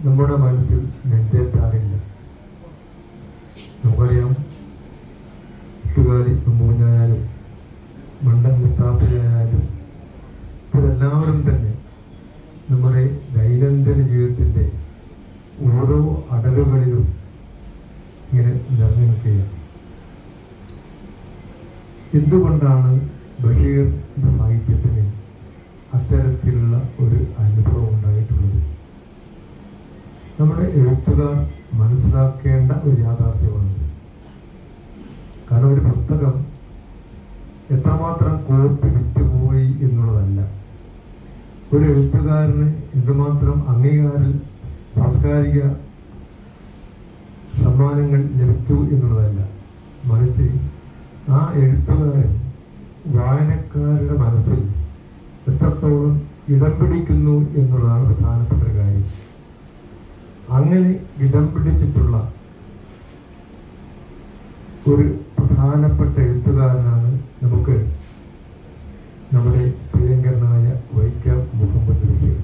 നമ്മുടെ മനസ്സിൽ നെഞ്ചേറ്റാറില്ല. നമുക്കറിയാം, കൂട്ടുകാരി മൂന്നായാലും മണ്ടൻ മുത്താപ്പിലായാലും ഇവരെല്ലാവരും തന്നെ നമ്മുടെ ദൈനംദിന ജീവിതത്തിൻ്റെ ഓരോ അടലുകളിലും ഇങ്ങനെ നിറഞ്ഞു നിൽക്കുകയാണ്. എന്തുകൊണ്ടാണ് ബഷീറിൻ്റെ സാഹിത്യത്തിന് അത്തരത്തിലുള്ള ഒരു അനുഭവം ഉണ്ടായിട്ടുള്ളത്? നമ്മുടെ എഴുത്തുകാർ മനസ്സിലാക്കേണ്ട ഒരു യാഥാർത്ഥ്യമാണ്. കാരണം ഒരു പുസ്തകം എത്രമാത്രം കോപ്പി വിറ്റുപോയി എന്നുള്ളതല്ല, ഒരു എഴുത്തുകാരന് എന്തുമാത്രം അംഗീകാരം സാംസ്കാരിക സമ്മാനങ്ങൾ ലഭിച്ചു എന്നുള്ളതല്ല, മറിച്ച് ആ എഴുത്തുകാരൻ വായനക്കാരുടെ മനസ്സിൽ എത്രത്തോളം ഇടം പിടിക്കുന്നു എന്നുള്ളതാണ് പ്രധാനപ്പെട്ട കാര്യം. അങ്ങനെ ഇടം പിടിച്ചിട്ടുള്ള ഒരു പ്രധാനപ്പെട്ട എഴുത്തുകാരനാണ് നമുക്ക് നമ്മുടെ പ്രിയങ്കരനായ വൈക്കം മുഹമ്മദ് ബഷീർ.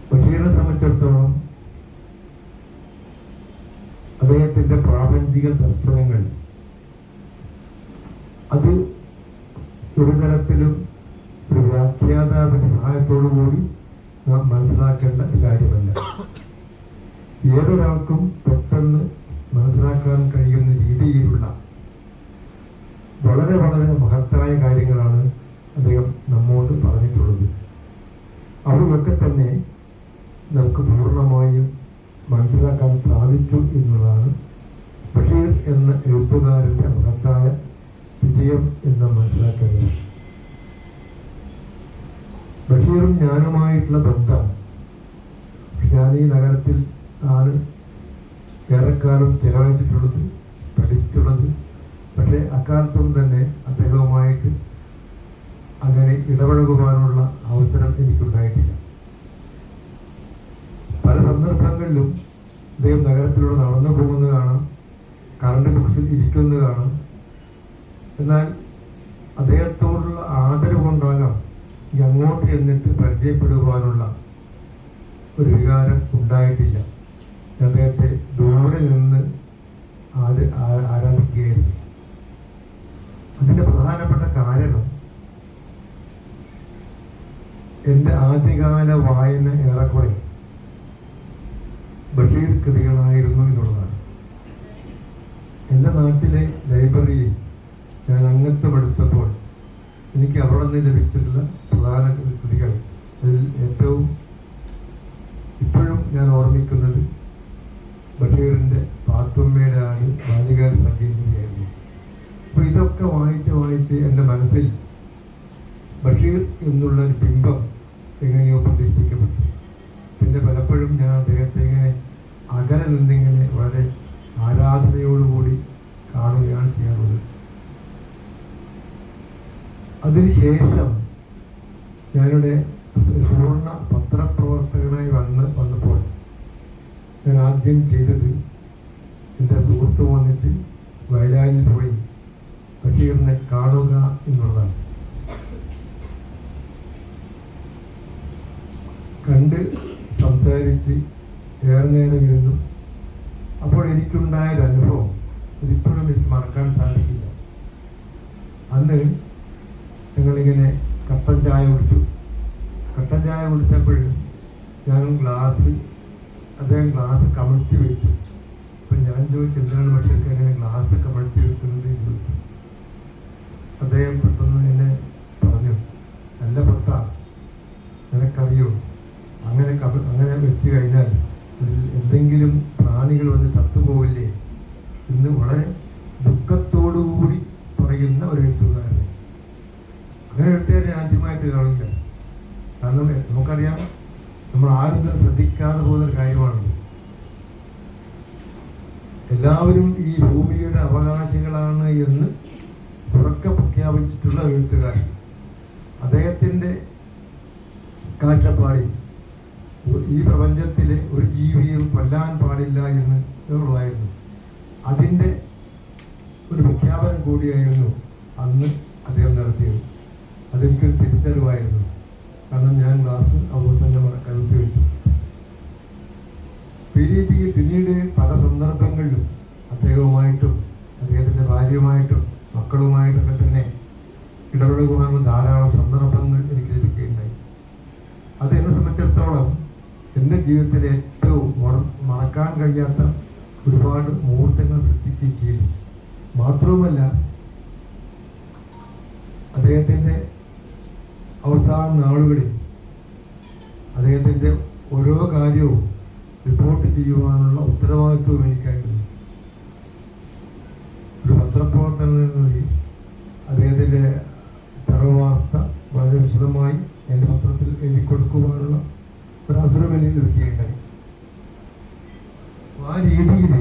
ബഷീറിനെ സംബന്ധിച്ചിടത്തോളം അദ്ദേഹത്തിൻ്റെ പ്രാപഞ്ചിക ദർശനങ്ങൾ അത് ഒരു തരത്തിലും ഒരു വ്യാഖ്യാതാവിന്റെ സഹായത്തോടു കൂടി നാം മനസ്സിലാക്കേണ്ട കാര്യമല്ല. ഏതൊരാൾക്കും പെട്ടെന്ന് മനസ്സിലാക്കാൻ കഴിയുന്ന രീതിയിലുള്ള വളരെ വളരെ മഹത്തായ കാര്യങ്ങളാണ് അദ്ദേഹം നമ്മോട് പറഞ്ഞിട്ടുള്ളത്. അവയൊക്കെ തന്നെ നമുക്ക് പൂർണ്ണമായും മനസ്സിലാക്കാൻ സാധിച്ചു എന്നുള്ളതാണ് ബഷീർ എന്ന എഴുത്തുകാരൻ്റെ മഹത്തായ വിജയം എന്ന് മനസ്സിലാക്കേണ്ടത്. ബഷീറും ഞാനുമായിട്ടുള്ള ബന്ധം, ഞാൻ ഈ നഗരത്തിൽ ആണ് ഏറെക്കാലം ചെലവഴിച്ചിട്ടുള്ളത്, പഠിച്ചിട്ടുള്ളത്. പക്ഷേ അക്കാലത്തും തന്നെ അദ്ദേഹവുമായിട്ട് അങ്ങനെ ഇടപഴകുവാനുള്ള അവസരം എനിക്കുണ്ടായിട്ടില്ല. പല സന്ദർഭങ്ങളിലും അദ്ദേഹം നഗരത്തിലൂടെ നടന്നു പോകുന്നത് കാണാം, കറണ്ട് ബോക്സിൽ ഇരിക്കുന്നത് കാണാം. എന്നാൽ അദ്ദേഹത്തോടുള്ള ആദരവ് കൊണ്ടാകാം അങ്ങോട്ട് എന്നിട്ട് പരിചയപ്പെടുവാനുള്ള ഒരു വികാരം ഉണ്ടായിട്ടില്ല. അദ്ദേഹത്തെ ദൂരെ നിന്ന് ആരാധിക്കുകയായിരുന്നു. അതിൻ്റെ പ്രധാനപ്പെട്ട കാരണം എൻ്റെ ആദ്യകാല വായന ഏറെക്കുറെ ബഷീർ കൃതികളായിരുന്നു എന്നുള്ളതാണ്. എൻ്റെ നാട്ടിലെ ലൈബ്രറിയിൽ ഞാൻ അംഗത്വം എടുത്തപ്പോൾ എനിക്ക് അവിടെ നിന്ന് ലഭിച്ചിട്ടുള്ള പ്രധാന കൃതികൾ, അതിൽ ഏറ്റവും ഇപ്പോഴും ഞാൻ ഓർമ്മിക്കുന്നത് ബഷീറിൻ്റെ പാത്തുമ്മയുടെ ആണ് ബാലികാർ സഖ്യയായിരുന്നു. അപ്പോൾ ഇതൊക്കെ വായിച്ച് എൻ്റെ മനസ്സിൽ ബഷീർ എന്നുള്ള ഒരു ബിംബം എങ്ങനെയോ പ്രതിഷ്ഠിക്കപ്പെട്ടു. പിന്നെ പലപ്പോഴും ഞാൻ അദ്ദേഹത്തെ ഇങ്ങനെ അകലെ നിന്നിങ്ങനെ വളരെ ആരാധനയോടുകൂടി കാണുകയാണ് ചെയ്യാറുള്ളത്. അതിനുശേഷം ഞാനിവിടെ പൂർണ്ണ പത്രപ്രവർത്തകനായി വന്നപ്പോൾ ഞാൻ ആദ്യം ചെയ്തത് എൻ്റെ സുഹൃത്ത് വന്നിട്ട് വയലാരിൽ പോയി ബഷീറിനെ കാണുക എന്നുള്ളതാണ്. കണ്ട് സംസാരിച്ച് ഏറെ നേരം ഇരുന്നു. അപ്പോൾ എനിക്കുണ്ടായൊരു അനുഭവം ഇതിപ്പോഴും എനിക്ക് മറക്കാൻ സാധിക്കില്ല. അന്ന് ഞങ്ങളിങ്ങനെ കട്ടൻ ചായ കുടിച്ചു. കട്ടൻ ചായ കുടിച്ചപ്പോൾ അദ്ദേഹം ഗ്ലാസ് കമഴ്ത്തി വെച്ചു. അപ്പം ഞാൻ ചോദിച്ചു, എന്താണ് ബഷീർക്ക് എങ്ങനെ ഗ്ലാസ് കമഴ്ത്തി വെക്കുന്നത് എന്ന് ചോദിച്ചു. അദ്ദേഹം പെട്ടെന്ന് എന്നെ പറഞ്ഞു, നല്ല പത്ത, നിനക്കറിയോ, അങ്ങനെ വെച്ച് കഴിഞ്ഞാൽ എന്തെങ്കിലും പ്രാണികൾ വന്ന് ചത്തുപോവില്ലേ എന്ന് വളരെ ദുഃഖത്തോടുകൂടി പറയുന്ന ഒരു എഴുത്തുകാരനെ. അങ്ങനെ എഴുത്തുകാരെ ആദ്യമായിട്ട് കാണില്ല. കാരണം നമുക്കറിയാം, നമ്മൾ ആരും തന്നെ ശ്രദ്ധിക്കാതെ പോകുന്നൊരു കാര്യമാണ്. എല്ലാവരും ഈ ഭൂമിയുടെ അവകാശികളാണ് എന്ന് ഉറക്കെ പ്രഖ്യാപിച്ചിട്ടുള്ള എഴുത്തുകാരൻ. അദ്ദേഹത്തിൻ്റെ കാഴ്ചപ്പാടിൽ ഈ പ്രപഞ്ചത്തിലെ ഒരു ജീവിയും കൊല്ലാൻ പാടില്ല എന്നുള്ളതായിരുന്നു. അതിൻ്റെ ഒരു പ്രഖ്യാപനം കൂടിയായിരുന്നു അന്ന് അദ്ദേഹം നടത്തിയത്. അതെനിക്കൊരു തിരിച്ചറിവായിരുന്നു. കാരണം ഞാൻ ക്ലാസ് അതുപോലെ തന്നെ കലർത്തി വെച്ചു. ഈ രീതിയിൽ പിന്നീട് പല സന്ദർഭങ്ങളിലും അദ്ദേഹവുമായിട്ടും അദ്ദേഹത്തിൻ്റെ ഭാര്യയുമായിട്ടും മക്കളുമായിട്ടൊക്കെ തന്നെ ഇടപെടുവാനുള്ള ധാരാളം സന്ദർഭങ്ങൾ എനിക്ക് ലഭിക്കുകയുണ്ടായി. അത് എന്നെ സംബന്ധിച്ചിടത്തോളം എൻ്റെ ജീവിതത്തിലെ ഏറ്റവും മറക്കാൻ കഴിയാത്ത ഒരുപാട് മുഹൂർത്തങ്ങൾ സൃഷ്ടിക്കുകയും ചെയ്തു. മാത്രവുമല്ല, അദ്ദേഹത്തിൻ്റെ അവസാന നാളുകളിൽ അദ്ദേഹത്തിൻ്റെ ഓരോ കാര്യവും റിപ്പോർട്ട് ചെയ്യുവാനുള്ള ഉത്തരവാദിത്വം എനിക്കായിരുന്നു. ഒരു പത്രപ്രവർത്തനം എന്ന നിലയിൽ അദ്ദേഹത്തിൻ്റെ ചരമവാർത്ത വളരെ വിശദമായി എൻ്റെ പത്രത്തിൽ എഴുതി കൊടുക്കുവാനുള്ള ഒരു അവസരം എനിക്ക് ലഭിക്കുകയുണ്ടായി. ആ രീതിയിൽ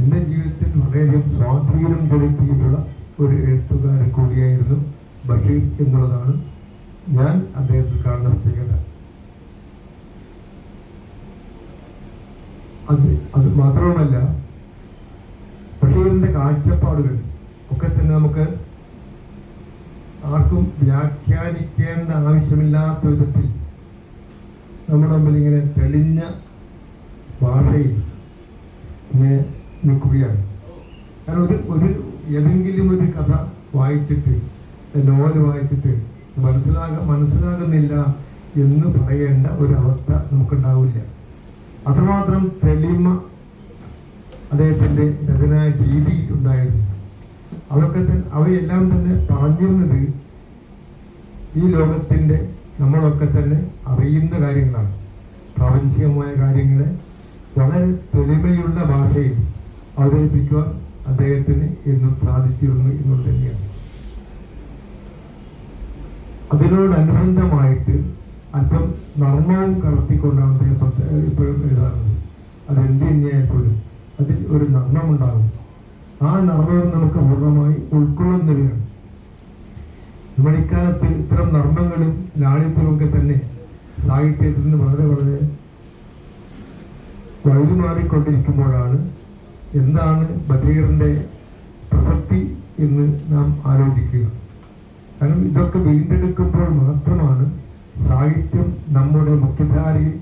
എൻ്റെ ജീവിതത്തിൽ വളരെയധികം സ്വാധീനം ചെലുത്തിയിട്ടുള്ള ഒരു എഴുത്തുകാരൻ കൂടിയായിരുന്നു ബഷീർ എന്നുള്ളതാണ് ഞാൻ അദ്ദേഹത്തിൽ കാണുന്ന പ്രത്യേകത. അത് മാത്രവുമല്ല, ബഷീറിൻ്റെ കാഴ്ചപ്പാടുകൾ ഒക്കെ തന്നെ നമുക്ക് ആർക്കും വ്യാഖ്യാനിക്കേണ്ട ആവശ്യമില്ലാത്ത വിധത്തിൽ നമ്മുടെ മുമ്പിൽ ഇങ്ങനെ തെളിഞ്ഞ ഭാഷയിൽ ഇങ്ങനെ നിൽക്കുകയാണ്. കാരണം ഏതെങ്കിലും ഒരു കഥ വായിച്ചിട്ട്, നോവൽ വായിച്ചിട്ട് മനസ്സിലാകുന്നില്ല എന്ന് പറയേണ്ട ഒരവസ്ഥ നമുക്കുണ്ടാവില്ല. അത്രമാത്രം തെളിമ അദ്ദേഹത്തിൻ്റെ രചനാ രീതി ഉണ്ടായിരുന്നു. അവയെല്ലാം തന്നെ പറഞ്ഞിരുന്നത് ഈ ലോകത്തിൻ്റെ നമ്മളൊക്കെ തന്നെ അറിയുന്ന കാര്യങ്ങളാണ്. പ്രാപഞ്ചികമായ കാര്യങ്ങളെ വളരെ തെളിമയുള്ള ഭാഷയിൽ അവതരിപ്പിക്കുവാൻ അദ്ദേഹത്തിന് എന്നും സാധിച്ചിരുന്നു എന്നുള്ളത് തന്നെയാണ്. അതിനോടനുബന്ധമായിട്ട് അല്പം നർമ്മവും കലർത്തിക്കൊണ്ടാണ് അദ്ദേഹം ഇപ്പോഴും എഴുതാറുള്ളത്. അതെന്ത് തന്നെയായപ്പോഴും അതിൽ ഒരു നർമ്മമുണ്ടാകും. ആ നർമ്മം നമുക്ക് പൂർണ്ണമായി ഉൾക്കൊള്ളുന്നവയാണ്. നമ്മുടെ ഇക്കാലത്ത് ഇത്തരം നർമ്മങ്ങളും ലാളിത്യവുമൊക്കെ തന്നെ സാഹിത്യത്തിൽ നിന്ന് വളരെ വളരെ വഴുമാറിക്കൊണ്ടിരിക്കുമ്പോഴാണ് എന്താണ് ബഷീറിൻ്റെ പ്രസക്തി എന്ന് നാം ആലോചിക്കുക. കാരണം ഇതൊക്കെ വീണ്ടെടുക്കുമ്പോൾ മാത്രമാണ് സാഹിത്യം നമ്മുടെ മുഖ്യധാരയിൽ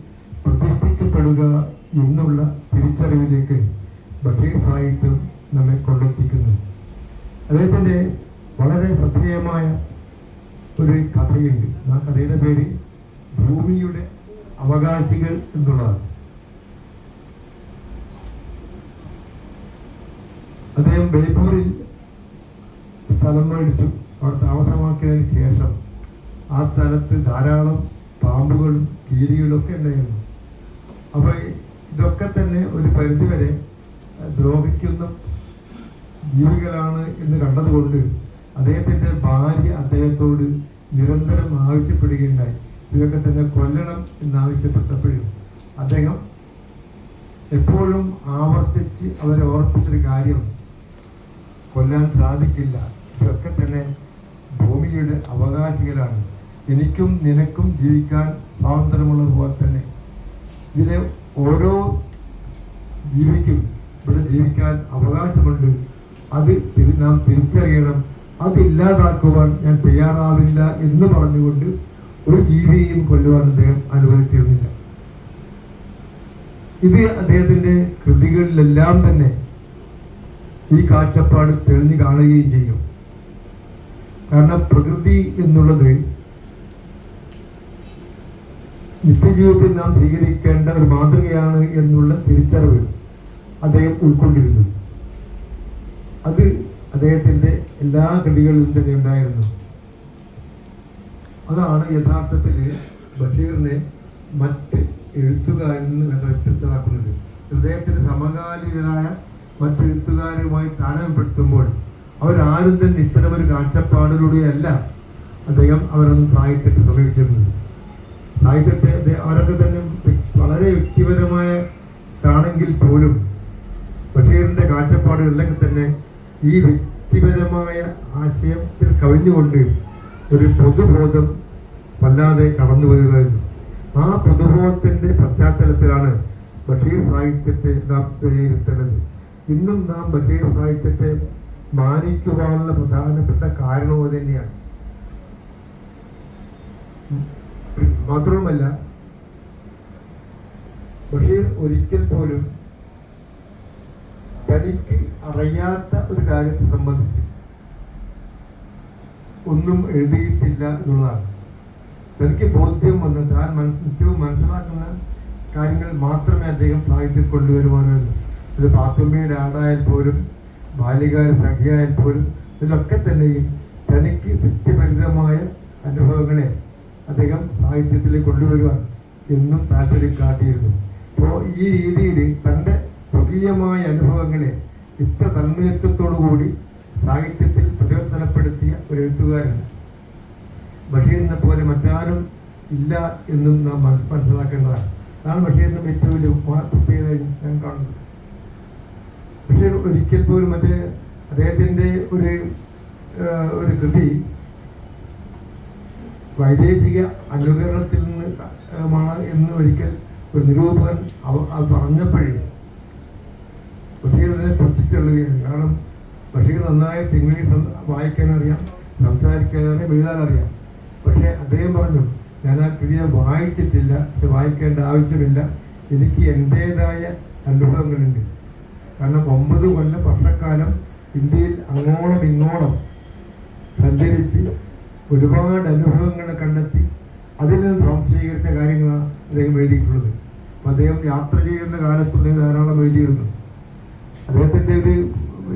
പ്രതിഷ്ഠിക്കപ്പെടുക എന്നുള്ള തിരിച്ചറിവിലേക്ക് ബഷീർ സാഹിത്യം നമ്മെ കൊണ്ടെത്തിക്കുന്നു. അദ്ദേഹത്തിൻ്റെ വളരെ ശ്രദ്ധേയമായ ഒരു കഥയുണ്ട്. ആ കഥയുടെ പേര് ഭൂമിയുടെ അവകാശികൾ എന്നുള്ളതാണ്. അദ്ദേഹം ബേപ്പൂരിൽ സ്ഥലം മേടിച്ചു. അവിടെ താമസമാക്കിയതിന് ശേഷം ആ സ്ഥലത്ത് ധാരാളം പാമ്പുകളും കീരികളും ഒക്കെ ഉണ്ടായിരുന്നു. അപ്പോൾ ഇതൊക്കെ തന്നെ ഒരു പരിധിവരെ ദ്രോഹിക്കുന്ന ജീവികളാണ് എന്ന് കണ്ടതുകൊണ്ട് അദ്ദേഹത്തിൻ്റെ ഭാര്യ അദ്ദേഹത്തോട് നിരന്തരം ആവശ്യപ്പെടുകയുണ്ടായി. ഇതൊക്കെ തന്നെ കൊല്ലണം എന്നാവശ്യപ്പെട്ടപ്പോഴും അദ്ദേഹം എപ്പോഴും ആവർത്തിച്ച് അവരെ ഓർപ്പിച്ചൊരു കാര്യം, കൊല്ലാൻ സാധിക്കില്ല, ഇതൊക്കെ തന്നെ ഭൂമിയുടെ അവകാശികളാണ്, എനിക്കും നിനക്കും ജീവിക്കാൻ സ്വാതന്ത്ര്യമുള്ളത് പോലെ തന്നെ ഇതിലെ ഓരോ ജീവിക്കും ഇവിടെ ജീവിക്കാൻ അവകാശമുണ്ട്, അത് നാം തിരിച്ചറിയണം, അതില്ലാതാക്കുവാൻ ഞാൻ തയ്യാറാവില്ല എന്ന് പറഞ്ഞുകൊണ്ട് ഒരു ജീവിയെയും കൊല്ലുവാൻ അദ്ദേഹം അനുവദിച്ചിരുന്നില്ല. ഇത് അദ്ദേഹത്തിൻ്റെ കൃതികളിലെല്ലാം തന്നെ ഈ കാഴ്ചപ്പാട് തെളിഞ്ഞു കാണുകയും ചെയ്യും. കാരണം പ്രകൃതി എന്നുള്ളത് നിത്യജീവിതത്തിൽ നാം സ്വീകരിക്കേണ്ട ഒരു മാതൃകയാണ് എന്നുള്ള തിരിച്ചറിവ് അദ്ദേഹം ഉൾക്കൊണ്ടിരുന്നു. അത് അദ്ദേഹത്തിൻ്റെ എല്ലാ കൃതികളിലും തന്നെ ഉണ്ടായിരുന്നു. അതാണ് യഥാർത്ഥത്തിൽ ബഷീറിനെ മറ്റ് എഴുത്തുകാരിൽ നിന്ന് വ്യത്യസ്തമാക്കുന്നത്. അദ്ദേഹത്തിന് സമകാലികരായ മറ്റെഴുത്തുകാരുമായി താരതമ്യപ്പെടുത്തുമ്പോൾ അവരാരും തന്നെ ഇത്തരമൊരു കാഴ്ചപ്പാടിലൂടെയല്ല അദ്ദേഹം അവരൊന്നും സാഹിത്യത്തെ സമീപിച്ചിരുന്നത്. സാഹിത്യത്തെ അവരൊക്കെ തന്നെ വളരെ വ്യക്തിപരമായിട്ടാണെങ്കിൽ പോലും ബഷീറിൻ്റെ കാഴ്ചപ്പാടുകളിലൊക്കെ തന്നെ ഈ വ്യക്തിപരമായ ആശയത്തിൽ കവിഞ്ഞുകൊണ്ട് ഒരു പൊതുബോധം വല്ലാതെ കടന്നു വരുമായിരുന്നു. ആ പൊതുബോധത്തിൻ്റെ പശ്ചാത്തലത്തിലാണ് ബഷീർ സാഹിത്യത്തെ നാം വിലയിരുത്തേണ്ടത്. ഇന്നും നാം ബഷീർ സാഹിത്യത്തെ മാനിക്കുവാനുള്ള പ്രധാനപ്പെട്ട കാരണവും തന്നെയാണ്. മാത്രവുമല്ല ബഷീർ ഒരിക്കൽ പോലും തനിക്ക് അറിയാത്ത ഒരു കാര്യത്തെ സംബന്ധിച്ച് ഒന്നും എഴുതിയിട്ടില്ല എന്നുള്ളതാണ്. തനിക്ക് ബോധ്യം വന്ന് താൻ ഏറ്റവും മനസ്സിലാക്കുന്ന കാര്യങ്ങൾ മാത്രമേ അദ്ദേഹം സാഹിത്യത്തിൽ കൊണ്ടുവരുവാനുള്ളൂ. ഇത് പാത്തുമ്മയുടെ ആടായാൽ പോലും ബാല്യകാല സഖിയായാൽ പോലും ഇതിലൊക്കെ തന്നെയും തനിക്ക് സത്യപരിതമായ അനുഭവങ്ങളെ അദ്ദേഹം സാഹിത്യത്തിലേക്ക് കൊണ്ടുവരുവാൻ എന്നും താല്പര്യം കാട്ടിയിരുന്നു. അപ്പോൾ ഈ രീതിയിൽ തൻ്റെ സ്വകീയമായ അനുഭവങ്ങളെ ഇത്ര തന്മയത്വത്തോടുകൂടി സാഹിത്യത്തിൽ പരിവർത്തനപ്പെടുത്തിയ ഒരു എഴുത്തുകാരൻ ബഷീറിനെ പോലെ മറ്റാരും ഇല്ല എന്നും നാം മനസ്സിലാക്കേണ്ടതാണ്. അതാണ് ബഷീറിൻ്റെ ഏറ്റവും വലിയ പ്രത്യേകത ഞാൻ കാണുന്നത്. ബഷീർ ഒരിക്കൽ പോലും അദ്ദേഹത്തിൻ്റെ ഒരു കൃതി വൈദേശിക അനുകരണത്തിൽ നിന്ന് എന്ന് ഒരിക്കൽ ഒരു നിരൂപകൻ അത് പറഞ്ഞപ്പോഴേ ബഷീർ അതിനെ പുച്ഛിച്ചുള്ളുകയാണ്. കാരണം ബഷീർ നന്നായിട്ട് ഇംഗ്ലീഷ് വായിക്കാനറിയാം, സംസാരിക്കാനറിയാം, എഴുതാനറിയാം. പക്ഷേ അദ്ദേഹം പറഞ്ഞു, ഞാൻ ആ കൃതിയെ വായിച്ചിട്ടില്ല, പക്ഷെ വായിക്കേണ്ട ആവശ്യമില്ല, എനിക്ക് എൻ്റേതായ അനുഭവങ്ങളുണ്ട്. കാരണം 9 വർഷക്കാലം ഇന്ത്യയിൽ അങ്ങോളം ഇങ്ങോളം സഞ്ചരിച്ച് ഒരുപാട് അനുഭവങ്ങൾ കണ്ടെത്തി അതിൽ നിന്ന് സംശീകരിച്ച കാര്യങ്ങളാണ് അദ്ദേഹം എഴുതിയിട്ടുള്ളത്. അപ്പം അദ്ദേഹം യാത്ര ചെയ്യുന്ന കാലത്തുള്ള ധാരാളം എഴുതിയിരുന്നു. അദ്ദേഹത്തിൻ്റെ ഒരു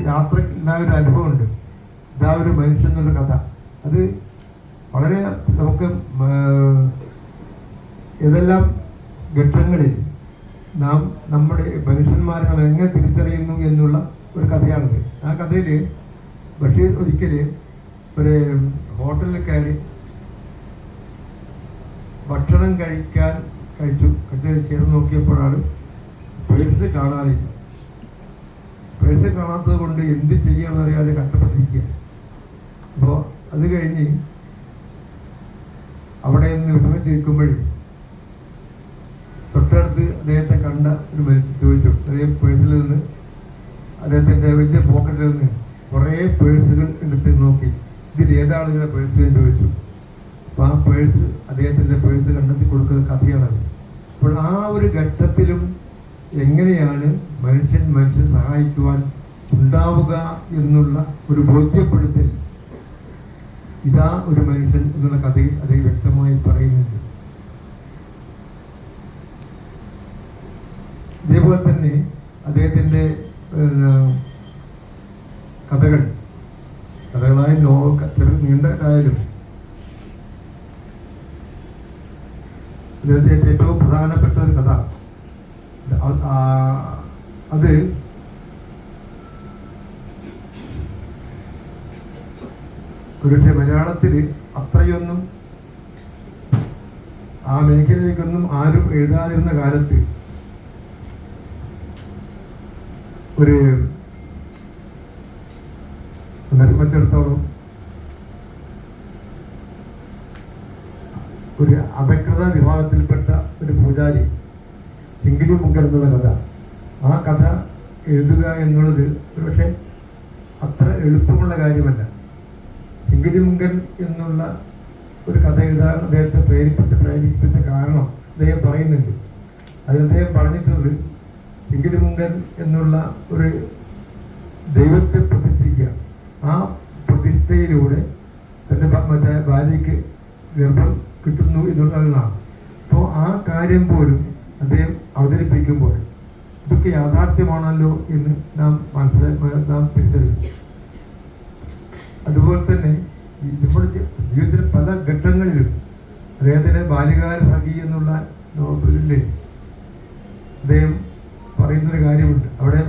യാത്ര ഉണ്ടായ ഒരു അനുഭവമുണ്ട്. ഇതാ ഒരു മനുഷ്യൻ എന്നുള്ള കഥ. അത് വളരെ നമുക്ക് ഏതെല്ലാം ഘട്ടങ്ങളിൽ നാം നമ്മുടെ മനുഷ്യന്മാരെ നാം എങ്ങനെ തിരിച്ചറിയുന്നു എന്നുള്ള ഒരു കഥയാണിത്. ആ കഥയിൽ ബഷീർ ഒരിക്കൽ ഒരു ഹോട്ടലിൽ കയറി ഭക്ഷണം കഴിച്ചു ചേർന്ന് നോക്കിയപ്പോഴാണ് പേഴ്സ് കാണാതില്ല. പേഴ്സ് കാണാത്തത് കൊണ്ട് എന്ത് ചെയ്യണമെന്നറിയാതെ കഷ്ടപ്പെട്ടിരിക്കുക. അപ്പോൾ അത് കഴിഞ്ഞ് അവിടെ നിന്ന് വിഷമിച്ചിരിക്കുമ്പോൾ തൊട്ടടുത്ത് അദ്ദേഹത്തെ കണ്ട ഒരു മനുഷ്യൻ ചോദിച്ചു. അദ്ദേഹം പേഴ്സിൽ നിന്ന് അദ്ദേഹത്തിൻ്റെ വലിയ പോക്കറ്റിൽ നിന്ന് കുറേ പേഴ്സുകൾ എടുത്ത് നോക്കി, ഇതിൽ ഏതാണ് ഇങ്ങനെ പേഴ്സ് എന്ന് ചോദിച്ചു. അപ്പോൾ ആ പേഴ്സ് അദ്ദേഹത്തിൻ്റെ പേഴ്സ് കണ്ടെത്തി കൊടുക്കുന്ന കഥയാണത്. അപ്പോൾ ആ ഒരു ഘട്ടത്തിലും എങ്ങനെയാണ് മനുഷ്യൻ സഹായിക്കുവാൻ ഉണ്ടാവുക എന്നുള്ള ഒരു ബോധ്യപ്പെടുത്തൽ ഇതാ ഒരു മനുഷ്യൻ എന്നുള്ള കഥയിൽ അദ്ദേഹം വ്യക്തമായി പറയുന്നുണ്ട്. ഇതേപോലെ തന്നെ അദ്ദേഹത്തിൻ്റെ കഥകളായ നീണ്ട കായാലും അദ്ദേഹത്തിൻ്റെ ഏറ്റവും പ്രധാനപ്പെട്ട ഒരു കഥ അത് ഒരുപക്ഷെ മലയാളത്തിൽ അത്രയൊന്നും ആ മേഖലയിലേക്കൊന്നും ആരും എഴുതാതിരുന്ന കാലത്ത് ഒരു എന്നെ സംബന്ധിച്ചിടത്തോളം ഒരു അപകൃത വിഭാഗത്തിൽപ്പെട്ട ഒരു പൂജാരി ചിങ്കിടി മുങ്കൻ എന്നുള്ള കഥ, ആ കഥ എഴുതുക എന്നുള്ളത് ഒരുപക്ഷെ അത്ര എളുപ്പമുള്ള കാര്യമല്ല. ചിങ്കിടി മുങ്കൻ എന്നുള്ള ഒരു കഥ എഴുതാൻ അദ്ദേഹത്തെ പ്രേരിപ്പിച്ച കാരണം അദ്ദേഹം പറയുന്നുണ്ട്. അത് അദ്ദേഹം പറഞ്ഞിട്ടുള്ളത് ചിങ്കിടി മുങ്കൻ എന്നുള്ള ഒരു ദൈവത്തെ പ്രതിഷ്ഠിക്കുക, ആ പ്രതിഷ്ഠയിലൂടെ തൻ്റെ ഭാര്യയ്ക്ക് ഗർഭം കിട്ടുന്നു എന്നുള്ളതാണ്. അപ്പോൾ ആ കാര്യം പോലും അദ്ദേഹം അവതരിപ്പിക്കുമ്പോൾ ഇതൊക്കെ യാഥാർത്ഥ്യമാണല്ലോ എന്ന് നാം തിരിച്ചറിയും. അതുപോലെ തന്നെ നമ്മുടെ ജീവിതത്തിലെ പല ഘട്ടങ്ങളിലും അദ്ദേഹത്തിൻ്റെ ബാല്യകാല സഖി എന്നുള്ള നോവലിൽ അദ്ദേഹം പറയുന്നൊരു കാര്യമുണ്ട്. അവിടെ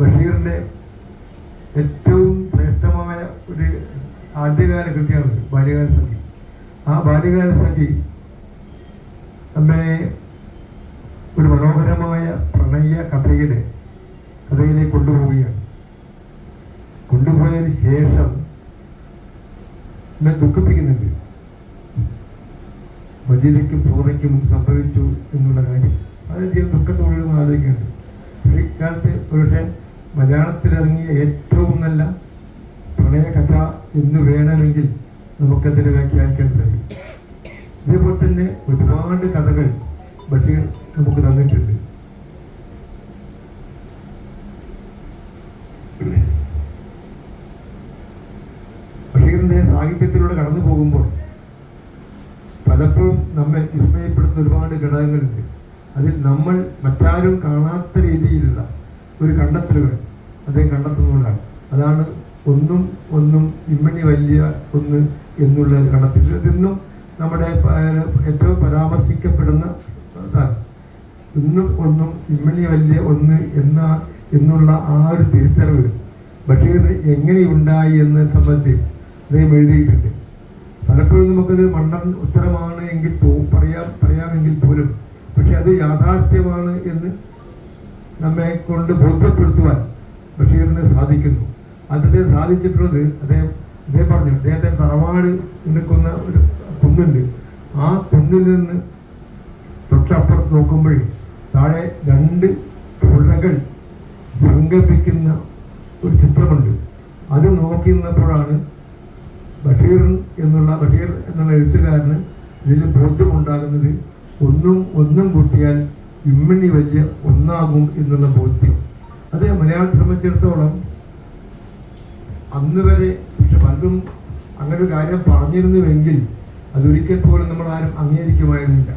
ബഷീറിൻ്റെ ഏറ്റവും ശ്രേഷ്ഠമായ ഒരു ആദ്യകാല കൃതിയാണ് ബാല്യകാല സഖി. ആ ബാല്യകാല സഖി നമ്മെ ഒരു മനോഹരമായ പ്രണയ കഥയിലേക്ക് കൊണ്ടുപോവുകയാണ്. കൊണ്ടുപോയതിന് ശേഷം എന്നെ ദുഃഖിപ്പിക്കുന്നുണ്ട്. മജീദയ്ക്കും പൂർണ്ണയ്ക്കും സംഭവിച്ചു എന്നുള്ള കാര്യം വളരെയധികം ദുഃഖത്തോടെ ആലോചിക്കുന്നുണ്ട്. ഇക്കാലത്ത് ഒരുപക്ഷെ മലയാളത്തിലിറങ്ങിയ ഏറ്റവും നല്ല പ്രണയകഥ എന്ന് വേണമെങ്കിൽ നമുക്കതിനെ വ്യാഖ്യാനിക്കാൻ കഴിയും. ഇതേപോലെ തന്നെ ഒരുപാട് കഥകൾ ബഷീർ നമുക്ക് തന്നിട്ടുണ്ട്. ബഷീറിന്റെ സാഹിത്യത്തിലൂടെ കടന്നു പോകുമ്പോൾ പലപ്പോഴും നമ്മെ വിസ്മയപ്പെടുത്തുന്ന ഒരുപാട് ഘടകങ്ങളുണ്ട്. അതിൽ നമ്മൾ മറ്റാരും കാണാത്ത രീതിയിലുള്ള ഒരു കണ്ടെത്തലുകൾ അദ്ദേഹം കണ്ടെത്തുന്നതുകൊണ്ടാണ്. അതാണ് ഒന്നും ഒന്നും ഇമ്മണി വലിയ ഒന്ന് എന്നുള്ള കണ്ടെത്തൽ. ഇതൊന്നും നമ്മുടെ ഏറ്റവും പരാമർശിക്കപ്പെടുന്ന ഇന്നും ഒന്നും ഇമ്മണി വലിയ ഒന്ന് എന്നുള്ള ആ ഒരു തിരിച്ചറിവ് ബഷീറിന് എങ്ങനെയുണ്ടായി എന്ന് സംബന്ധിച്ച് അദ്ദേഹം എഴുതിയിട്ടുണ്ട്. പലപ്പോഴും നമുക്കത് മണ്ടൻ ഉത്തരമാണ് എങ്കിൽ പറയാമെങ്കിൽ പോലും പക്ഷെ അത് യാഥാർത്ഥ്യമാണ് എന്ന് നമ്മെ കൊണ്ട് ബോധ്യപ്പെടുത്തുവാൻ ബഷീറിന് സാധിക്കുന്നു. അദ്ദേഹം സാധിച്ചിട്ടുള്ളത് അദ്ദേഹം പറഞ്ഞു, അദ്ദേഹത്തെ തറവാട് നിൽക്കുന്ന ഒരു കുന്നുണ്ട്. ആ കുന്നിൽ നിന്ന് തൊട്ടപ്പുറത്ത് നോക്കുമ്പോൾ താഴെ 2 പുഴകൾ സങ്കല്പിക്കുന്ന ഒരു ചിത്രമുണ്ട്. അത് നോക്കി നിന്നപ്പോഴാണ് ബഷീർ എന്നുള്ള എഴുത്തുകാരന് ഇതിൽ ബോധ്യമുണ്ടാകുന്നത് ഒന്നും കൂട്ടിയാൽ ഇമ്മണി വലിയ ഒന്നാകും എന്നുള്ള ബോധ്യം. അത് മലയാളത്തെ സംബന്ധിച്ചിടത്തോളം അന്ന് വരെ പക്ഷെ പലരും അങ്ങനെ ഒരു കാര്യം പറഞ്ഞിരുന്നുവെങ്കിൽ അതൊരിക്കൽ പോലും നമ്മൾ ആരും അംഗീകരിക്കുമായിരുന്നില്ല.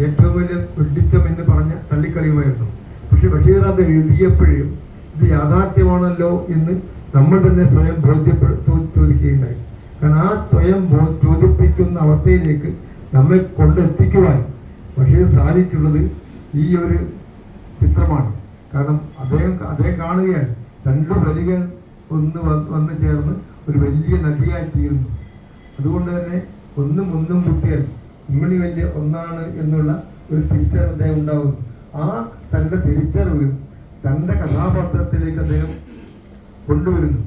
ഏറ്റവും വലിയ വെഡിച്ചം എന്ന് പറഞ്ഞ് തള്ളിക്കളിയുമായിരുന്നു. പക്ഷെ ബഷീർ അത് എഴുതിയപ്പോഴും ഇത് യാഥാർത്ഥ്യമാണല്ലോ എന്ന് നമ്മൾ തന്നെ സ്വയം ചോദിക്കുകയുണ്ടായി. കാരണം ആ സ്വയം ചോദിപ്പിക്കുന്ന അവസ്ഥയിലേക്ക് നമ്മെ കൊണ്ടെത്തിക്കുവാൻ ബഷീർ സാധിച്ചുള്ളത് ഈ ഒരു ചിത്രമാണ്. കാരണം അദ്ദേഹം കാണുകയാണ് 2 വലികൾ വന്നു ചേർന്ന് ഒരു വലിയ നദിയായി തീർന്നു. അതുകൊണ്ട് തന്നെ ഒന്നും കുട്ടിയാൽ ഇമ്മണി വലിയ ഒന്നാണ് എന്നുള്ള ഒരു തിരിച്ചറിവ് അദ്ദേഹം ഉണ്ടാകുന്നു. ആ തൻ്റെ തിരിച്ചറിവ് തൻ്റെ കഥാപാത്രത്തിലേക്ക് അദ്ദേഹം കൊണ്ടുവരുന്നു.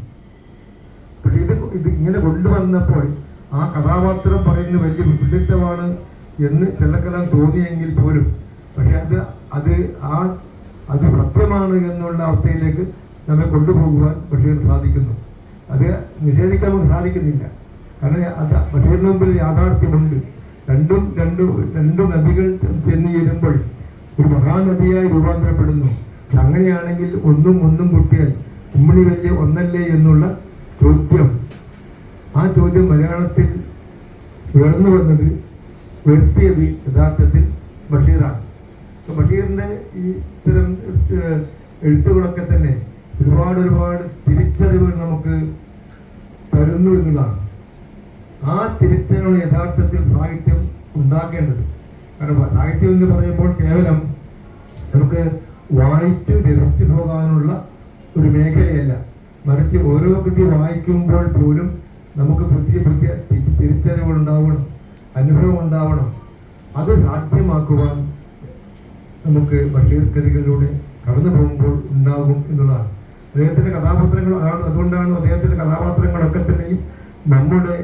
പക്ഷെ ഇത് ഇങ്ങനെ കൊണ്ടുവന്നപ്പോൾ ആ കഥാപാത്രം പറയുന്നത് വലിയ വിഡിത്തമാണ് എന്ന് ചിലക്കെല്ലാം തോന്നിയെങ്കിൽ പോലും പക്ഷെ അത് സത്യമാണ് എന്നുള്ള അവസ്ഥയിലേക്ക് നമ്മെ കൊണ്ടുപോകുവാൻ ബഷീർ സാധിക്കുന്നു. അത് നിഷേധിക്കാൻ നമുക്ക് സാധിക്കുന്നില്ല. കാരണം അത് ബഷീറിന് മുമ്പിൽ യാഥാർത്ഥ്യമുണ്ട്. രണ്ടു നദികൾ ചെന്ന് ചേരുമ്പോൾ ഒരു മഹാനദിയായി രൂപാന്തരപ്പെടുന്നു. അങ്ങനെയാണെങ്കിൽ ഒന്നും കുട്ടിയാൽ ഉമ്മണി വലിയ ഒന്നല്ലേ എന്നുള്ള ചോദ്യം, ആ ചോദ്യം മലയാളത്തിൽ ഉയർന്നു വന്നത് ഉയർത്തിയത് യഥാർത്ഥത്തിൽ ബഷീറാണ്. ബഷീറിന്റെ ഈ ഇത്തരം എഴുത്തുകളൊക്കെ തന്നെ ഒരുപാട് തിരിച്ചറിവുകൾ നമുക്ക് തരുന്നു എന്നുള്ളതാണ്. ആ തിരിച്ചറിവ് യഥാർത്ഥത്തിൽ സാഹിത്യം ഉണ്ടാക്കേണ്ടത്. കാരണം സാഹിത്യം എന്ന് പറയുമ്പോൾ കേവലം നമുക്ക് വായിച്ചു രസിച്ചു പോകാനുള്ള ഒരു മേഖലയല്ല, മറിച്ച് ഓരോ കൃതി വായിക്കുമ്പോൾ പോലും നമുക്ക് പുതിയ തിരിച്ചറിവുകൾ ഉണ്ടാവണം, അനുഭവം ഉണ്ടാവണം. അത് സാധ്യമാക്കുവാൻ നമുക്ക് ബഷീർ കൃതികളിലൂടെ കടന്നു പോകുമ്പോൾ ഉണ്ടാകും എന്നുള്ളതാണ്. അദ്ദേഹത്തിൻ്റെ കഥാപാത്രങ്ങൾ അതുകൊണ്ടാണ് അദ്ദേഹത്തിൻ്റെ കഥാപാത്രങ്ങളൊക്കെ തന്നെയും നമ്മുടെ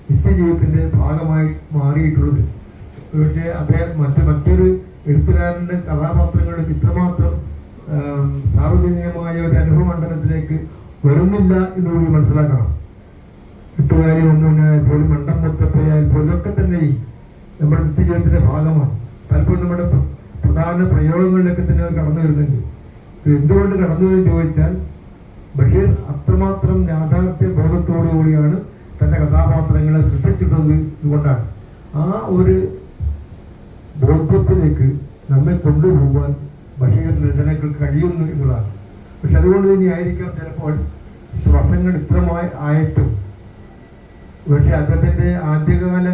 നിത്യജീവിതത്തിൻ്റെ ഭാഗമായി മാറിയിട്ടുള്ളത്. പക്ഷേ അദ്ദേഹം മറ്റൊരു എഴുത്തുകാരൻ്റെ കഥാപാത്രങ്ങളുടെ ഇത്രമാത്രം സാർവജനികമായ ഒരു അനുഭവ മണ്ഡലത്തിലേക്ക് വരുന്നില്ല എന്നുള്ളത് മനസ്സിലാക്കണം. എട്ടുകാരി ഒന്നിനായാൽ പോലും മണ്ടം മുത്തപ്പയായാൽ പോലും ഒക്കെ തന്നെയും നമ്മുടെ നിത്യജീവിതത്തിൻ്റെ ഭാഗമാണ്. പലപ്പോഴും നമ്മുടെ പ്രധാന പ്രയോഗങ്ങളിലൊക്കെ തന്നെ കടന്നു വരുന്നുണ്ട്. എന്തുകൊണ്ട് കടന്നു വരും ചോദിച്ചാൽ ബഷീർ അത്രമാത്രം യാഥാർത്ഥ്യ ബോധത്തോടുകൂടിയാണ് തൻ്റെ കഥാപാത്രങ്ങളെ സൃഷ്ടിച്ചിട്ടുള്ളത്. ഇതുകൊണ്ടാണ് ആ ഒരു ബോധ്യത്തിലേക്ക് നമ്മെ കൊണ്ടുപോകാൻ ബഷീറിന് രചനകൾക്ക് കഴിയുന്നു എന്നുള്ളതാണ്. പക്ഷെ അതുകൊണ്ട് തന്നെ ആയിരിക്കാം ചിലപ്പോൾ വർഷങ്ങൾ ആയിട്ടും പക്ഷെ അദ്ദേഹത്തിൻ്റെ ആദ്യകാല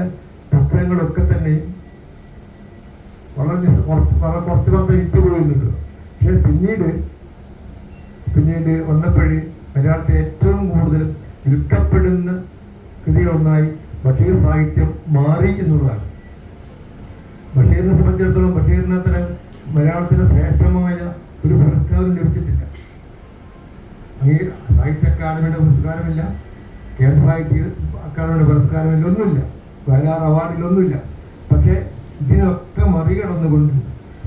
പുസ്തകങ്ങളൊക്കെ തന്നെ വളരെ കുറച്ച് മാത്രം ഇട്ടുപോകുന്നുണ്ട്. പക്ഷെ പിന്നീട് വന്നപ്പോഴേ മലയാളത്തെ ഏറ്റവും കൂടുതൽ വിൽക്കപ്പെടുന്ന കൃതികളൊന്നായി ബഷീർ സാഹിത്യം മാറി എന്നുള്ളതാണ്. ബഷീറിനെ സംബന്ധിച്ചിടത്തോളം ബഷീറിന് അത്തരം മലയാളത്തിന് ശ്രേഷ്ഠമായ ഒരു പുരസ്കാരം ലഭിച്ചിട്ടില്ല. സാഹിത്യ അക്കാദമിയുടെ പുരസ്കാരമില്ല, കേന്ദ്ര സാഹിത്യ അക്കാദമിയുടെ പുരസ്കാരമില്ല, ഒന്നുമില്ല, വയലാർ അവാർഡിലൊന്നുമില്ല. പക്ഷേ ഇതിനൊക്കെ മറികടന്നുകൊണ്ട്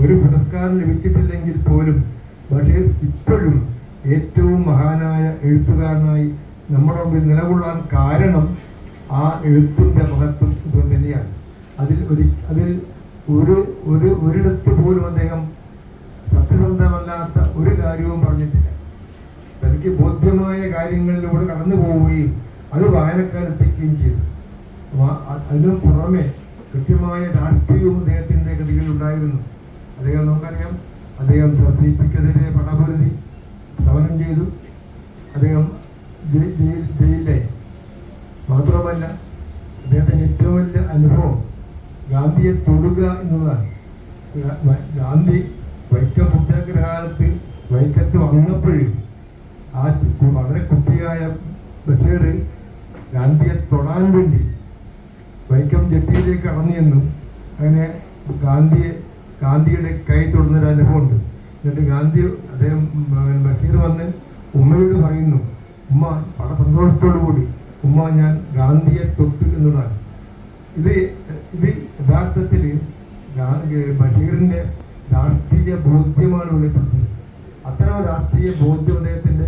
ഒരു പുരസ്കാരം ലഭിച്ചിട്ടില്ലെങ്കിൽ പോലും ബഷീർ ഇപ്പോഴും ഏറ്റവും മഹാനായ എഴുത്തുകാരനായി നമ്മുടെ മുമ്പിൽ നിലകൊള്ളാൻ കാരണം ആ എഴുത്തിൻ്റെ മഹത്വം ഇത് തന്നെയാണ്. അതിൽ ഒരിടത്ത് പോലും അദ്ദേഹം സത്യസന്ധമല്ലാത്ത ഒരു കാര്യവും പറഞ്ഞിട്ടില്ല. തനിക്ക് ബോധ്യമായ കാര്യങ്ങളിലൂടെ കടന്നു പോവുകയും അത് വായനക്കാരെത്തിക്കുകയും ചെയ്തു. അതിനു പുറമെ കൃത്യമായ രാഷ്ട്രീയവും അദ്ദേഹത്തിൻ്റെ കൃതികളിലുണ്ടായിരുന്നു. അദ്ദേഹം നമുക്കറിയാം, അദ്ദേഹം CPക്കെതിരെ പടപൊരുതി സമരം ചെയ്തു. അദ്ദേഹം ജയിലിലായി. മാത്രമല്ല അദ്ദേഹത്തിന് ഏറ്റവും വലിയ അനുഭവം ഗാന്ധിയെ തൊടുക എന്നതാണ്. ഗാന്ധി വൈക്കം സത്യാഗ്രഹകാലത്ത് വൈക്കത്ത് വന്നപ്പോഴും ആ വളരെ കുട്ടിയായ ബഷീർ ഗാന്ധിയെ തൊടാൻ വേണ്ടി വൈക്കം ജെട്ടിയിലേക്ക് കടന്നിയെന്നും അങ്ങനെ ഗാന്ധിയുടെ കൈ തൊടുന്നൊരു അനുഭവമുണ്ട്. എന്നിട്ട് അദ്ദേഹം ബഷീർ വന്ന് ഉമ്മയോട് പറയുന്നു, ഉമ്മ വളരെ സന്തോഷത്തോടു കൂടി, ഉമ്മ ഞാൻ ഗാന്ധിയെ തൊട്ടു എന്നതാണ്. ഇത് യഥാർത്ഥത്തിൽ ബഷീറിൻ്റെ രാഷ്ട്രീയ ബോധ്യമാണ് വെളിപ്പെടുത്തുന്നത്. അത്തരം രാഷ്ട്രീയ ബോധ്യം അദ്ദേഹത്തിൻ്റെ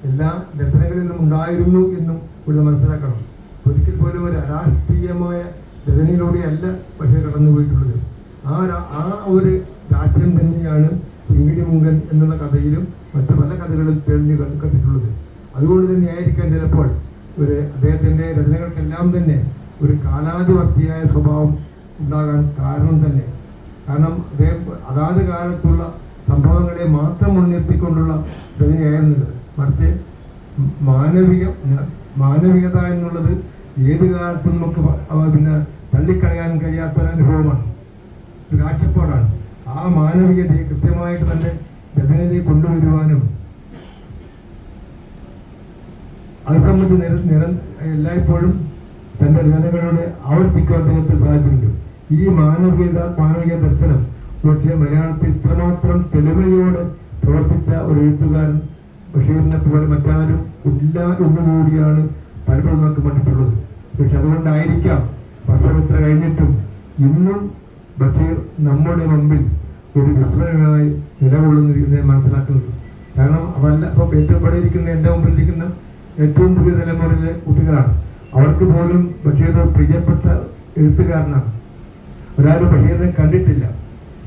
എല്ലാ രചനകളിലും ഉണ്ടായിരുന്നു എന്നും ഇവിടെ മനസ്സിലാക്കണം. ഒരിക്കൽ പോലും ഒരു അരാഷ്ട്രീയമായ രചനയിലൂടെയല്ല ബഷീർ കടന്നുപോയിട്ടുള്ളത്. ആ ഒരു രാഷ്ട്രീയം തന്നെയാണ് ചിങ്കിടിമുങ്കൻ എന്നുള്ള കഥയിലും മറ്റു പല കഥകളും തെളിഞ്ഞു കണ്ടിട്ടുള്ളത്. അതുകൊണ്ട് തന്നെയായിരിക്കാം ചിലപ്പോൾ അദ്ദേഹത്തിൻ്റെ രചനകൾക്കെല്ലാം തന്നെ ഒരു കാലാധിപത്യമായ സ്വഭാവം ഉണ്ടാകാൻ കാരണം തന്നെ. കാരണം അദ്ദേഹം അതാത് കാലത്തുള്ള സംഭവങ്ങളെ മാത്രം മുൻനിർത്തിക്കൊണ്ടുള്ള രചനയായിരുന്നത്. മറിച്ച് മാനവികത എന്നുള്ളത് ഏത് കാലത്തും നമുക്ക് തള്ളിക്കളയാൻ കഴിയാത്തൊരനുഭവമാണ്, ഒരു കാഴ്ചപ്പാടാണ്. ആ മാനവികതയെ കൃത്യമായിട്ട് തന്നെ രചനയിലേക്ക് കൊണ്ടുവരുവാനും അത് സംബന്ധിച്ച് എല്ലായ്പ്പോഴും തൻ്റെ രചനകളോട് ആവർത്തിക്കാൻ അദ്ദേഹത്തിന് സാധിച്ചിട്ടുണ്ട്. ഈ മാനവിക ദർശനം പക്ഷേ മലയാളത്തിൽ ഇത്രമാത്രം തെളിമയോടെ പ്രവർത്തിച്ച ഒരു എഴുത്തുകാരൻ ബഷീറിനെ പോലെ മറ്റാരും ഇല്ല എന്നുകൂടിയാണ് പലപ്പോഴും നമുക്ക് കണ്ടിട്ടുള്ളത്. പക്ഷെ അതുകൊണ്ടായിരിക്കാം വർഷമെത്ര കഴിഞ്ഞിട്ടും ഇന്നും ബഷീർ നമ്മുടെ മുമ്പിൽ ഒരു വിസ്മയമായി നിലകൊള്ളുന്നത് എന്ന് മനസ്സിലാക്കുന്നത്. കാരണം അവല്ല ഇപ്പോൾ ഏറ്റവും പടയിരിക്കുന്ന എൻ്റെ മുമ്പിലിരിക്കുന്ന ഏറ്റവും പുതിയ തലമുറയിലെ കുട്ടികളാണ്. അവർക്ക് പോലും ബഷീർ പ്രിയപ്പെട്ട എഴുത്തുകാരനാണ്. ഒരാളും ബഷീറിനെ കണ്ടിട്ടില്ല,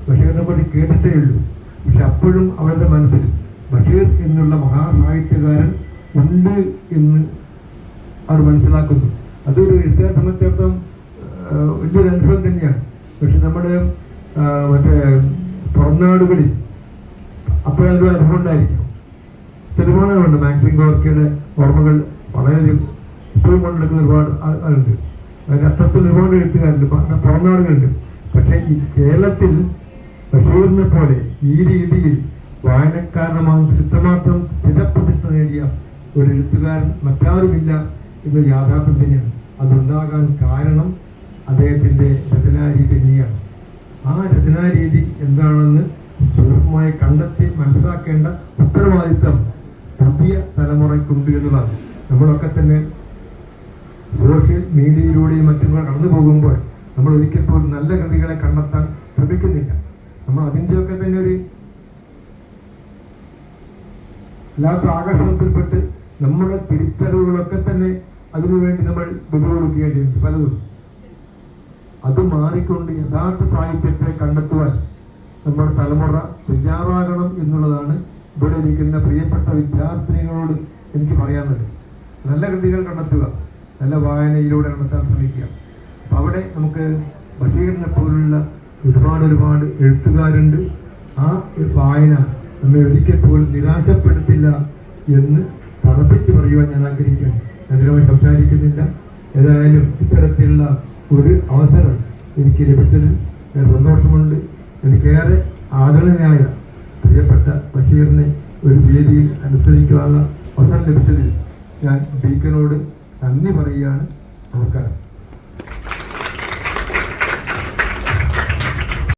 ബഷീറിനെ പറ്റി കേട്ടിട്ടേ ഉള്ളൂ. പക്ഷെ അപ്പോഴും അവരുടെ മനസ്സിൽ ബഷീർ എന്നുള്ള മഹാസാഹിത്യകാരൻ ഉണ്ട് എന്ന് അവർ മനസ്സിലാക്കുന്നു. അതൊരു എഴുത്തുകാരെ സംബന്ധിച്ചിടത്തോളം വലിയൊരു അനുഭവം തന്നെയാണ്. പക്ഷെ നമ്മുടെ പുറംനാടുകളിൽ അപ്പോഴൊരു അനുഭവം ഉണ്ടായിരിക്കും. ഒരുപാടുണ്ട്. മാക്സിം ഗോർക്കിയുടെ ഓർമ്മകൾ വളരെ ഇപ്പോഴും കൊണ്ടെടുക്കുന്ന ഒരുപാട് ആളുണ്ട്. അതിൻ്റെ അർത്ഥത്തിൽ ഒരുപാട് എഴുത്തുകാരുണ്ട്, പുറംനാടുകളുണ്ട്. പക്ഷെ ഈ കേരളത്തിൽ ബഷീറിനെ പോലെ ഈ രീതിയിൽ വായനക്കാരുടെ മനസ്സിൽ ഇത്രമാത്രം സ്ഥിരപ്രതിഷ്ഠ നേടിയ ഒരു എഴുത്തുകാരൻ മറ്റാരുമില്ല എന്ന യാഥാർത്ഥ്യം തന്നെയാണ്. അതുണ്ടാകാൻ കാരണം അദ്ദേഹത്തിൻ്റെ രചനാരീതി തന്നെയാണ്. ആ രചനാരീതി എന്താണെന്ന് സൂക്ഷ്മമായി കണ്ടെത്തി മനസ്സിലാക്കേണ്ട ഉത്തരവാദിത്വം പുതിയ തലമുറയ്ക്കുണ്ട് എന്നതാണ്. നമ്മളൊക്കെ തന്നെ സോഷ്യൽ മീഡിയയിലൂടെയും മറ്റും കടന്നു പോകുമ്പോൾ നമ്മൾ ഒരിക്കൽ പോലും നല്ല കൃതികളെ കണ്ടെത്താൻ ശ്രമിക്കുന്നില്ല. നമ്മൾ അതിൻ്റെയൊക്കെ തന്നെ ഒരു അല്ലാത്ത ആകർഷണത്തിൽപ്പെട്ട് നമ്മുടെ തിരിച്ചറിവുകളൊക്കെ തന്നെ അതിനുവേണ്ടി നമ്മൾ വിട്ടുകൊടുക്കേണ്ടിയുണ്ട് പലതും. അത് മാറിക്കൊണ്ട് യഥാർത്ഥ സാഹിത്യത്തെ കണ്ടെത്തുവാൻ നമ്മുടെ തലമുറ തയ്യാറാകണം എന്നുള്ളതാണ് ഇവിടെ ഇരിക്കുന്ന പ്രിയപ്പെട്ട വിദ്യാർത്ഥിനികളോട് എനിക്ക് പറയാനുള്ളത്. നല്ല കൃതികൾ കണ്ടെത്തുക, നല്ല വായനയിലൂടെ കണ്ടെത്താൻ ശ്രമിക്കുക. അപ്പം അവിടെ നമുക്ക് ബഷീറിനെ പോലുള്ള ഒരുപാട് എഴുത്തുകാരുണ്ട്. ആ വായന നമ്മെ ഒരിക്കൽ പോലും നിരാശപ്പെടുത്തില്ല എന്ന് തറപ്പിച്ച് പറയുവാൻ ഞാൻ ആഗ്രഹിക്കുന്നു. അതിനുമായി സംസാരിക്കുന്നില്ല. ഏതായാലും ഇത്തരത്തിലുള്ള ഒരു അവസരം എനിക്ക് ലഭിച്ചതിൽ സന്തോഷമുണ്ട്. എനിക്കേറെ ആദരണീയനായ പ്രിയപ്പെട്ട ബഷീറിനെ ഒരു വേദിയിൽ അനുസരിക്കാനുള്ള അവസരം ലഭിച്ചതിൽ ഞാൻ ബീക്കനോട് നന്ദി പറയുകയാണ്. നമസ്കാരം.